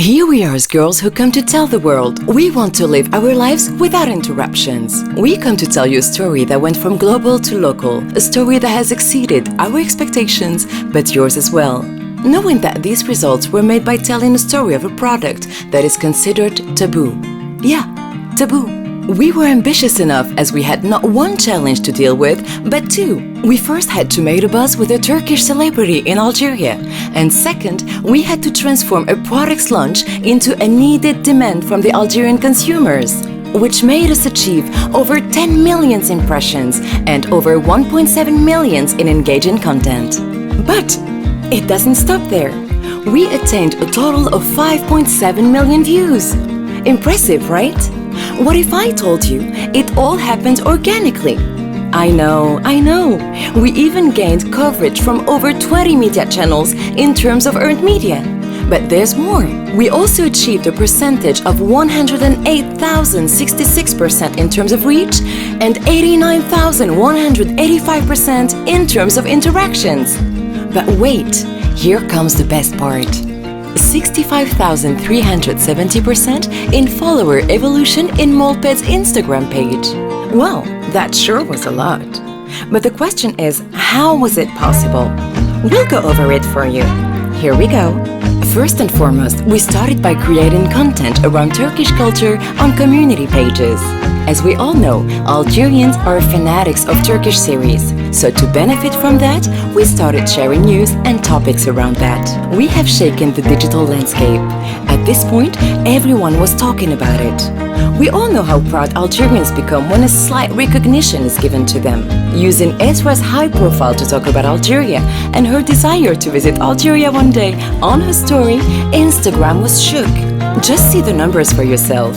Here we are as girls who come to tell the world we want to live our lives without interruptions. We come to tell you a story that went from global to local, a story that has exceeded our expectations, but yours as well. Knowing that these results were made by telling a story of a product that is considered taboo. Yeah, taboo. We were ambitious enough as we had not one challenge to deal with, but two. We first had to make a buzz with a Turkish celebrity in Algeria, and second, we had to transform a product's launch into a needed demand from the Algerian consumers, which made us achieve over 10 million impressions and over 1.7 million in engaging content. But it doesn't stop there. We attained a total of 5.7 million views. Impressive, right? What if I told you it all happened organically? I know. We even gained coverage from over 20 media channels in terms of earned media. But there's more. We also achieved a percentage of 108,066% in terms of reach and 89,185% in terms of interactions. But wait, here comes the best part. 65,370% in follower evolution in Molped's Instagram page. Well, that sure was a lot. But the question is, how was it possible? We'll go over it for you. Here we go. First and foremost, we started by creating content around Turkish culture on community pages. As we all know, Algerians are fanatics of Turkish series, so to benefit from that, we started sharing news and topics around that. We have shaken the digital landscape. At this point, everyone was talking about it. We all know how proud Algerians become when a slight recognition is given to them. Using Esra's high profile to talk about Algeria and her desire to visit Algeria one day on her story, Instagram was shook. Just see the numbers for yourself.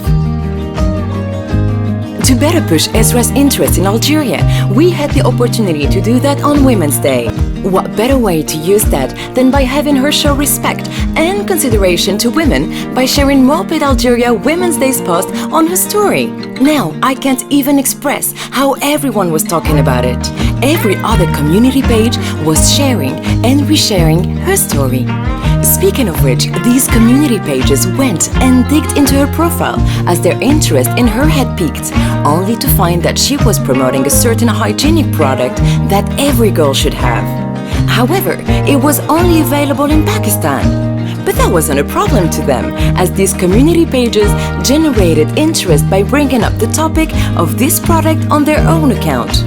To better push Esra's interest in Algeria, we had the opportunity to do that on Women's Day. What better way to use that than by having her show respect and consideration to women by sharing Molped Algeria Women's Day's post on her story. Now, I can't even express how everyone was talking about it. Every other community page was sharing and resharing her story. Speaking of which, these community pages went and digged into her profile as their interest in her had peaked, only to find that she was promoting a certain hygienic product that every girl should have. However, it was only available in Pakistan. But that wasn't a problem to them, as these community pages generated interest by bringing up the topic of this product on their own account,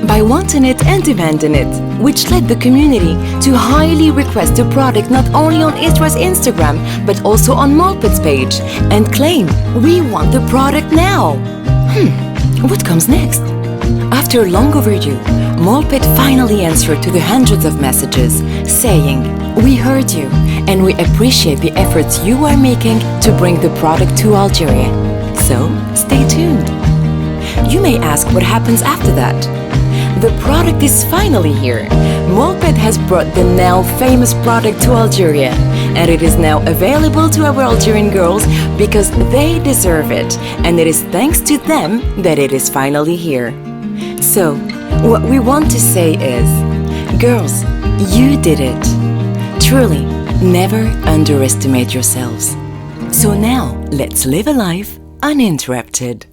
by wanting it and demanding it, which led the community to highly request the product not only on Esra's Instagram, but also on Molped's page, and claim, "We want the product now." What comes next? After long overdue, Molped finally answered to the hundreds of messages, saying, "We heard you, and we appreciate the efforts you are making to bring the product to Algeria. So, stay tuned." You may ask what happens after that. The product is finally here. Molped has brought the now famous product to Algeria, and it is now available to our Algerian girls because they deserve it, and it is thanks to them that it is finally here. So, what we want to say is, girls, you did it. Truly, never underestimate yourselves. So now, let's live a life uninterrupted.